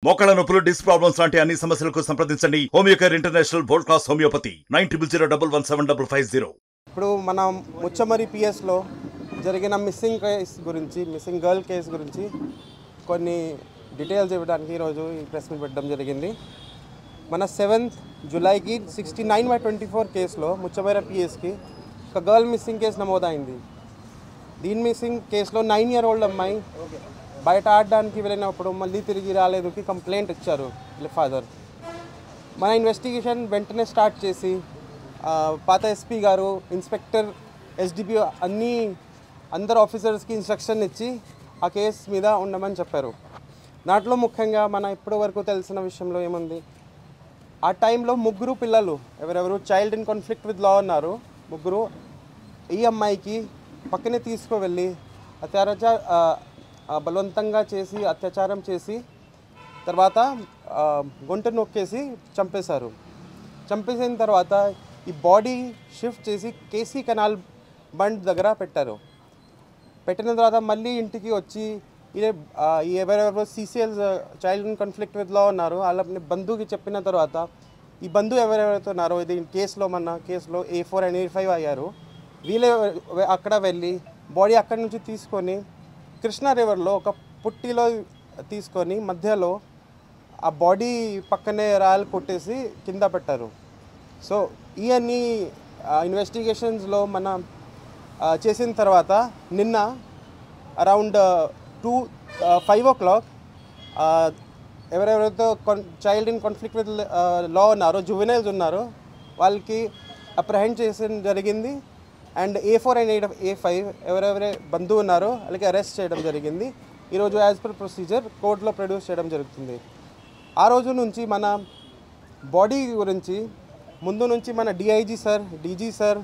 మోకాళ్ళ నొప్పులు, disc problems లాంటి అన్ని సమస్యలకు సంప్రదించండి Homeocare international world class homeopathy 9001175550. ఇప్పుడు మన ముచ్చమరి పిఎస్లో జరిగిన మిస్సింగ్ గర్ల్ కేసు గురించి కొన్ని డీటెయిల్స్ ఇవ్వడానికి ఈరోజు ఈ ప్రెస్ మీట్ పెట్టడం జరిగింది. మన 7th జూలైకి 69/24 కేసులో ముచ్చమరి పిఎస్కి ఒక గర్ల్ మిస్సింగ్ కేసు నమోదైంది. దీని మిస్సింగ్ కేసులో 9-year-old అమ్మాయి బయట ఆడడానికి వెళ్ళినప్పుడు మళ్ళీ తిరిగి రాలేదుకి కంప్లైంట్ ఇచ్చారు వీళ్ళ ఫాదర్. మన ఇన్వెస్టిగేషన్ వెంటనే స్టార్ట్ చేసి పాత ఎస్పీ గారు, ఇన్స్పెక్టర్, ఎస్డిపి అందరు ఆఫీసర్స్కి ఇన్స్ట్రక్షన్ ఇచ్చి ఆ కేసు మీద ఉండమని చెప్పారు. దాంట్లో ముఖ్యంగా మన ఇప్పటి వరకు తెలిసిన విషయంలో ఏముంది, ఆ టైంలో 3 పిల్లలు ఎవరెవరు child in conflict with law ఉన్నారు. 3 ఈ అమ్మాయికి పక్కనే తీసుకువెళ్ళి బలవంతంగా చేసి అత్యాచారం చేసి తర్వాత గొంతు నొక్కేసి చంపేశారు. చంపేసిన తర్వాత ఈ బాడీ షిఫ్ట్ చేసి కేసీ కెనాల్ బండ్ దగ్గర పెట్టారు. పెట్టిన తర్వాత మళ్ళీ ఇంటికి వచ్చి ఎవరెవరో CCLs child in conflict with law ఉన్నారు వాళ్ళ బంధువుకి చెప్పిన తర్వాత ఈ బంధువు ఎవరెవరైతే ఉన్నారో ఇది మన కేసులో A4 and A5 అయ్యారు. వీళ్ళే అక్కడ వెళ్ళి బాడీ అక్కడి నుంచి తీసుకొని కృష్ణా రివర్లో ఒక పుట్టిలో తీసుకొని మధ్యలో ఆ బాడీ పక్కనే రాయలు కొట్టేసి కింద పెట్టారు. సో ఇవన్నీ ఇన్వెస్టిగేషన్స్లో మన చేసిన తర్వాత నిన్న అరౌండ్ 5 o'clock ఎవరెవరైతే child in conflict with law ఉన్నారో, జువెనైల్స్ ఉన్నారో వాళ్ళకి అప్రహెండ్ చేసిన జరిగింది. అండ్ A4 and A5 ఎవరెవరే బంధువు ఉన్నారో వాళ్ళకి అరెస్ట్ చేయడం జరిగింది. ఈరోజు యాజ్ పర్ ప్రొసీజర్ కోర్టులో ప్రొడ్యూస్ చేయడం జరుగుతుంది. ఆ రోజు నుంచి మన బాడీ గురించి ముందు నుంచి మన DIG సార్, DG సార్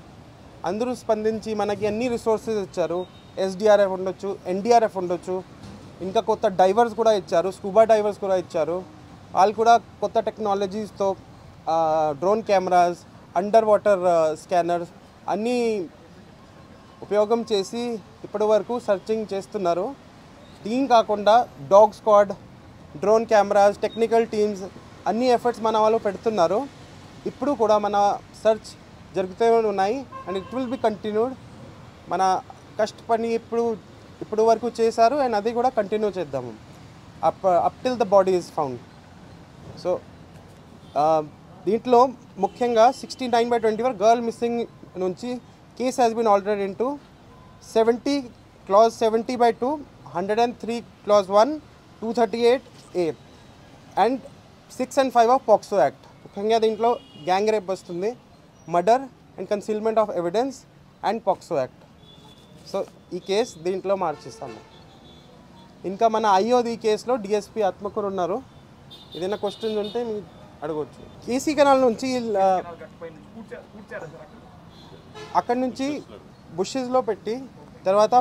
అందరూ స్పందించి మనకి అన్ని రిసోర్సెస్ ఇచ్చారు. SDRF ఉండొచ్చు, NDRF ఉండొచ్చు, ఇంకా కొత్త డైవర్స్ కూడా ఇచ్చారు, స్కూబా డైవర్స్ కూడా ఇచ్చారు. వాళ్ళు కూడా కొత్త టెక్నాలజీస్తో drone cameras, under water scanners అన్నీ ఉపయోగం చేసి ఇప్పటి వరకు సర్చింగ్ చేస్తున్నారు. దీని కాకుండా dog squad, drone cameras, technical teams అన్ని ఎఫర్ట్స్ మన వాళ్ళు పెడుతున్నారు. ఇప్పుడు కూడా మన సర్చ్ జరుగుతూ ఉన్నాయి and it will be continued. మన కష్టపడి ఇప్పుడు వరకు చేశారు అండ్ అది కూడా కంటిన్యూ చేద్దాము up till the body is found. So దీంట్లో ముఖ్యంగా 69/24 గర్ల్ మిస్సింగ్ నుంచి case has been altered into 70 clause 70/2, 103 clause 1, 238A and 6 and 5 of POCSO act. ముఖ్యంగా దీంట్లో గ్యాంగ్ రేప్ వస్తుంది, murder and concealment of evidence and POCSO act. So ఈ case దీంట్లో మార్చిస్తాము. ఇంకా మన ఐఓది కేసులో DSP ఆత్మకూరు ఉన్నారు. ఏదైనా క్వశ్చన్స్ ఉంటే మీరు అడగవచ్చు. కేసీ కెనాల్ నుంచి అక్కడి నుంచి బుషెస్లో పెట్టి తర్వాత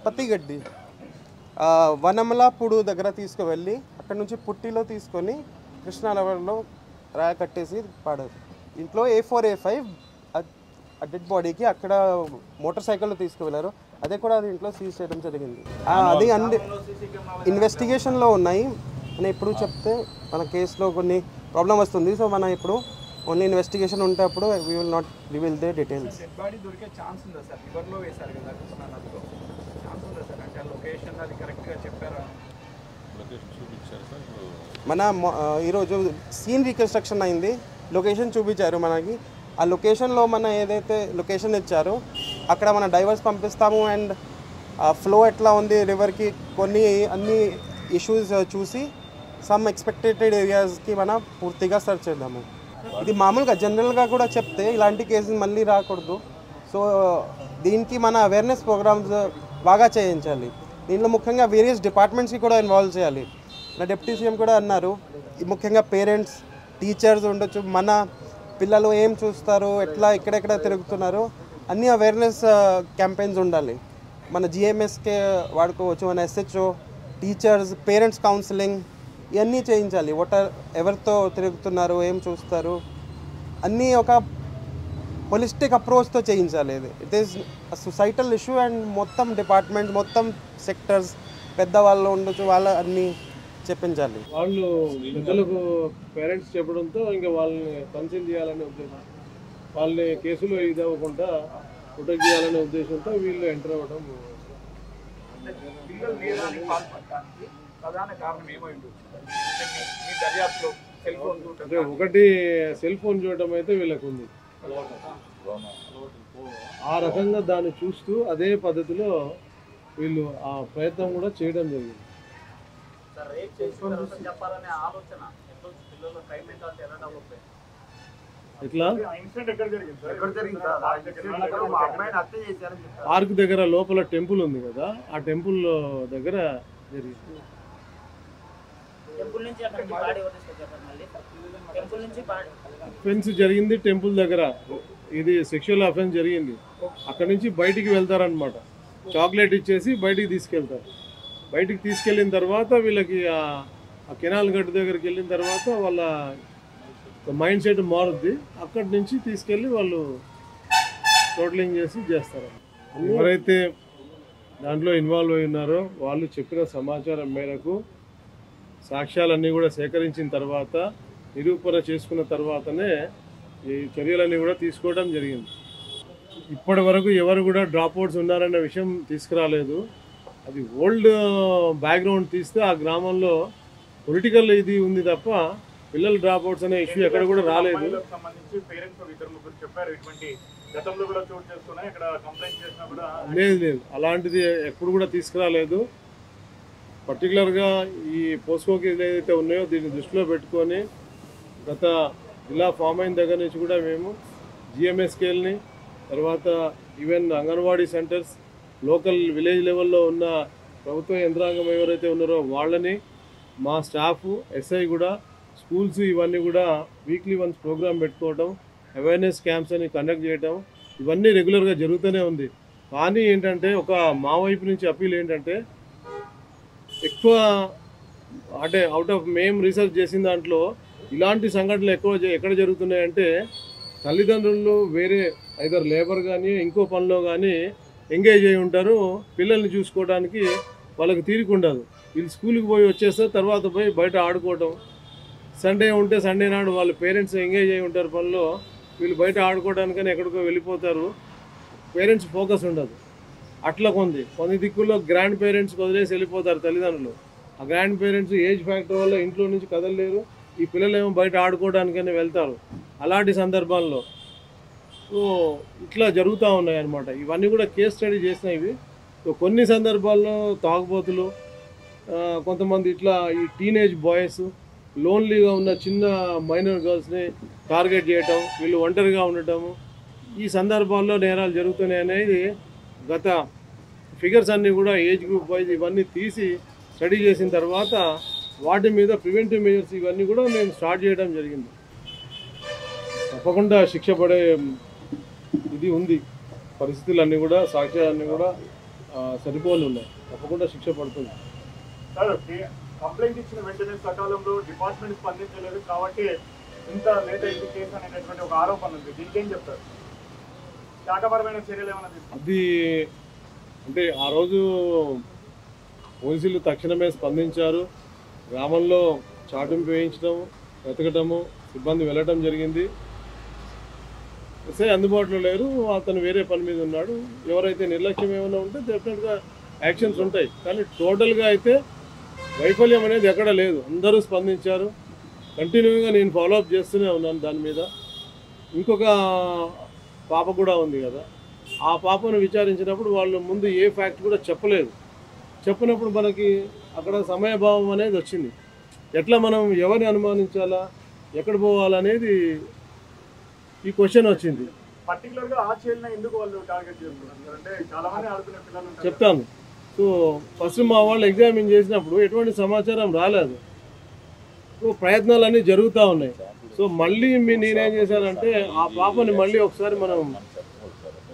పత్తిగడ్డి వనమలాపూడు దగ్గర తీసుకువెళ్ళి అక్కడి నుంచి పుట్టిలో తీసుకొని కృష్ణా రివర్లో రాయ కట్టేసి పాడారు. ఇంట్లో A4 A5 డెడ్ బాడీకి అక్కడ మోటార్ సైకిల్లో తీసుకువెళ్ళారు. అదే కూడా అది ఇంట్లో సీజ్ చేయడం జరిగింది. అది అన్ని ఇన్వెస్టిగేషన్లో ఉన్నాయి. మనం ఇప్పుడు చెప్తే మన కేసులో కొన్ని ప్రాబ్లం వస్తుంది. సో మనం ఇప్పుడు ఓన్లీ ఇన్వెస్టిగేషన్ ఉంటే అప్పుడు we will not reveal the details. మన ఈరోజు సీన్ రీకన్స్ట్రక్షన్ అయింది, లొకేషన్ చూపించారు మనకి. ఆ లొకేషన్లో మన ఏదైతే లొకేషన్ ఇచ్చారో అక్కడ మన డైవర్స్ పంపిస్తాము అండ్ ఫ్లో ఎట్లా ఉంది రివర్కి అన్ని ఇష్యూస్ చూసి సమ్ ఎక్స్పెక్టెడ్ ఏరియాస్కి మనం పూర్తిగా సర్చ్ చేద్దాము. ఇది మామూలుగా జనరల్గా కూడా చెప్తే ఇలాంటి కేసులు మళ్ళీ రాకూడదు. సో దీనికి మన అవేర్నెస్ ప్రోగ్రామ్స్ బాగా చేయించాలి. దీంట్లో ముఖ్యంగా వేరియస్ డిపార్ట్మెంట్స్కి కూడా ఇన్వాల్వ్ చేయాలి. నా డిప్యూటీ సీఎం కూడా అన్నారు, ముఖ్యంగా పేరెంట్స్, టీచర్స్ ఉండొచ్చు, మన పిల్లలు ఏం చూస్తారు, ఎక్కడెక్కడ తిరుగుతున్నారు, అన్ని అవేర్నెస్ క్యాంపెయిన్స్ ఉండాలి. మన GMSకే వాడుకోవచ్చు, మన SHO, టీచర్స్, పేరెంట్స్ కౌన్సిలింగ్ ఇవన్నీ చేయించాలి. ఎవరితో తిరుగుతున్నారు, ఏం చూస్తారు అన్నీ ఒక హోలిస్టిక్ అప్రోచ్తో చేయించాలి. It is societal issue and మొత్తం డిపార్ట్మెంట్, మొత్తం సెక్టర్స్, పెద్దవాళ్ళు ఉండొచ్చు, వాళ్ళ అన్నీ చెప్పించాలి. వాళ్ళు పెద్దలకు పేరెంట్స్ చెప్పడంతో ఇంకా వాళ్ళని కన్సిల్ చేయాలనే ఉద్దేశం, వాళ్ళని కేసులో ఇది అవ్వకుండా ప్రొటెక్ట్ చేయాలనే ఉద్దేశంతో వీళ్ళు ఎంటర్ అవ్వడం. అంటే ఒకటి సెల్ ఫోన్ చూడటం అయితే వీళ్ళకు ఉంది. ఆ రకంగా దాన్ని చూస్తూ అదే పద్ధతిలో వీళ్ళు ఆ ప్రయత్నం కూడా చేయడం జరిగింది. ఇట్లా పార్క్ దగ్గర లోపల టెంపుల్ ఉంది కదా, ఆ టెంపుల్ దగ్గర జరిగింది. అఫెన్స్ జరిగింది టెంపుల్ దగ్గర, ఇది సెక్షువల్ అఫెన్స్ జరిగింది. అక్కడ నుంచి బయటికి వెళ్తారనమాట, చాక్లెట్ ఇచ్చేసి బయటికి తీసుకెళ్తారు. బయటికి తీసుకెళ్ళిన తర్వాత వీళ్ళకి ఆ కెనాల్ గట్టు దగ్గరికి వెళ్ళిన తర్వాత వాళ్ళ మైండ్ సెట్ మారుద్ది. అక్కడి నుంచి తీసుకెళ్ళి వాళ్ళు టోటలింగ్ చేస్తారు. ఎవరైతే దాంట్లో ఇన్వాల్వ్ అయి ఉన్నారో వాళ్ళు చెప్పిన సమాచారం మేరకు సాక్ష్యాలన్నీ కూడా సేకరించిన తర్వాత, నిరూపణ చేసుకున్న తర్వాతనే ఈ చర్యలన్నీ కూడా తీసుకోవడం జరిగింది. ఇప్పటి వరకు ఎవరు కూడా డ్రాప్అవుట్స్ ఉన్నారన్న విషయం తీసుకురాలేదు. అది ఓల్డ్ బ్యాక్గ్రౌండ్ తీస్తే ఆ గ్రామంలో పొలిటికల్ ఇది ఉంది తప్ప పిల్లలు డ్రాప్అవుట్స్ అనే ఇష్యూ ఎక్కడ కూడా రాలేదు. లేదు, అలాంటిది ఎప్పుడు కూడా తీసుకురాలేదు. పర్టికులర్గా ఈ పోస్కో కేసులు ఏదైతే ఉన్నాయో దీన్ని దృష్టిలో పెట్టుకొని గత జిల్లా ఫామ్ అయిన దగ్గర నుంచి కూడా మేము జిఎంఎస్కేల్ని, తర్వాత even anganwadi centres, local village లెవెల్లో ఉన్న ప్రభుత్వ యంత్రాంగం ఎవరైతే ఉన్నారో వాళ్ళని, మా స్టాఫ్, ఎస్ఐ కూడా, స్కూల్స్ ఇవన్నీ కూడా వీక్లీ వన్స్ ప్రోగ్రామ్ పెట్టుకోవటం, అవేర్నెస్ క్యాంప్స్ అని కండక్ట్ చేయటం, ఇవన్నీ రెగ్యులర్గా జరుగుతూనే ఉంది. కానీ ఏంటంటే మా వైపు నుంచి అప్పీల్ ఏంటంటే, ఎక్కువ అంటే అవుట్ ఆఫ్ మేము రీసెర్చ్ చేసిన దాంట్లో ఇలాంటి సంఘటనలు ఎక్కడ జరుగుతున్నాయంటే, తల్లిదండ్రులు వేరే ఐదర్ లేబర్ కానీ ఇంకో పనిలో కానీ ఎంగేజ్ అయి ఉంటారు. పిల్లల్ని చూసుకోవడానికి వాళ్ళకి తీరిక ఉండదు. వీళ్ళు స్కూల్కి పోయి వచ్చేస్తారు, తర్వాత పోయి బయట ఆడుకోవటం. సండే ఉంటే సండే నాడు వాళ్ళ పేరెంట్స్ ఎంగేజ్ అయి ఉంటారు పనిలో, వీళ్ళు బయట ఆడుకోవడానికని ఎక్కడికో వెళ్ళిపోతారు. పేరెంట్స్ ఫోకస్ ఉండదు. అట్లా కొన్ని దిక్కుల్లో గ్రాండ్ పేరెంట్స్కి వదిలేసి వెళ్ళిపోతారు తల్లిదండ్రులు. ఆ గ్రాండ్ పేరెంట్స్ ఏజ్ ఫ్యాక్టర్ వల్ల ఇంట్లో నుంచి కదలలేరు. ఈ పిల్లలు ఏమో బయట ఆడుకోవడానికని వెళ్తారు. అలాంటి సందర్భాల్లో ఇట్లా జరుగుతూ ఉన్నాయి అన్నమాట. ఇవన్నీ కూడా కేస్ స్టడీ చేసినవి. కొన్ని సందర్భాల్లో తాగుబోతులు, కొంతమంది ఇట్లా ఈ టీనేజ్ బాయ్స్, లోన్లీగా ఉన్న చిన్న మైనర్ గర్ల్స్ని టార్గెట్ చేయటం, వీళ్ళు ఒంటరిగా ఉండటము, ఈ సందర్భాల్లో నేరాలు జరుగుతున్నాయి అనేది గత ఫిగర్స్ అన్నీ కూడా ఏజ్ గ్రూప్ వైజ్ ఇవన్నీ తీసి స్టడీ చేసిన తర్వాత వాటి మీద ప్రివెంటివ్ మెజర్స్ ఇవన్నీ కూడా మేము స్టార్ట్ చేయడం జరిగింది. తప్పకుండా శిక్ష పడే ఇది ఉంది. పరిస్థితులన్నీ కూడా, సాక్ష్యాలన్నీ కూడా సరిపోని ఉన్నాయి. తప్పకుండా శిక్ష పడుతుంది. కంప్లైంట్ ఇచ్చిన వెంటనే సకాలంలో డిపార్ట్మెంట్ స్పందించలేదు కాబట్టి ఇంత లేట్ అయింది కేసు అనేటటువంటి ఒక ఆరోపణ ఉంది. దీనికి ఏం చెప్తారు? శాఖపరమైన చర్యలు ఏమైనా తీసుకుంటారు? అది అంటే ఆ రోజు పోలీసులు తక్షణమే స్పందించారు. గ్రామంలో చాటింపు వేయించడం, వెతకటము, సిబ్బంది వెళ్ళటం జరిగింది. ఎస్ఐ అందుబాటులో లేరు, అతను వేరే పని మీద ఉన్నాడు. ఎవరైతే నిర్లక్ష్యం ఏమైనా ఉంటే డెఫినెట్గా యాక్షన్స్ ఉంటాయి. కానీ టోటల్గా అయితే వైఫల్యం అనేది ఎక్కడ లేదు. అందరూ స్పందించారు. కంటిన్యూగా నేను ఫాలోఅప్ చేస్తూనే ఉన్నాను దాని మీద. ఇంకొక పాప కూడా ఉంది కదా, ఆ పాపను విచారించినప్పుడు వాళ్ళు ముందు ఏ ఫ్యాక్ట్ కూడా చెప్పలేదు. చెప్పినప్పుడు మనకి అక్కడ సమయభావం అనేది వచ్చింది. ఎట్లా మనం ఎవరిని అనుమానించాలా, ఎక్కడ పోవాలనేది ఈ క్వశ్చన్ వచ్చింది. పర్టికులర్గా ఆ చైల్డ్ని ఎందుకు వాళ్ళు టార్గెట్ చేస్తున్నారు అంటే చాలా మంది ఆడుకునే పిల్లలు ఉంటారు. చెప్తాను. సో ఫస్ట్ మా వాళ్ళు ఎగ్జామిన్ చేసినప్పుడు ఎటువంటి సమాచారం రాలేదు. సో ప్రయత్నాలన్నీ జరుగుతూ ఉన్నాయి. సో మళ్ళీ నేనేం చేశానంటే, ఆ పాపని మళ్ళీ ఒకసారి మనం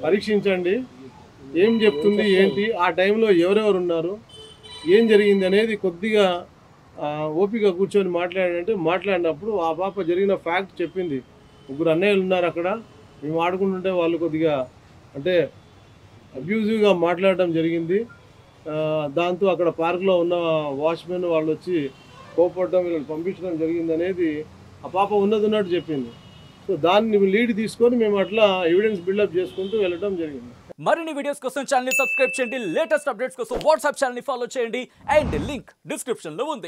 పరీక్షించండి, ఏం చెప్తుంది ఏంటి, ఆ టైంలో ఎవరెవరు ఉన్నారు, ఏం జరిగింది అనేది కొద్దిగా ఓపిక కూర్చొని మాట్లాడినప్పుడు ఆ పాప జరిగిన ఫ్యాక్ట్ చెప్పింది. 3 అన్నయ్యలు ఉన్నారు అక్కడ, మేము ఆడుకుంటుంటే వాళ్ళు కొద్దిగా అంటే అబ్యూజివ్గా మాట్లాడడం జరిగింది. దాంతో అక్కడ పార్క్లో ఉన్న వాచ్మెన్ వాళ్ళు వచ్చి కోపడడం వీళ్ళని పంపించడం జరిగింది అనేది ఆ పాప ఉన్నట్టు చెప్పింది. సో దాన్ని లీడ్ తీసుకొని మేము అట్లా ఎవిడెన్స్ బిల్డప్ చేసుకుంటూ వెళ్ళడం జరిగింది. మరిన్ని వీడియోస్ కోసం ఛానల్ ని సబ్స్క్రైబ్ చేయండి, లేటెస్ట్ అప్డేట్స్ కోసం వాట్సాప్ ఛానల్ ని ఫాలో చేయండి అండ్ లింక్ డిస్క్రిప్షన్ లో ఉంది.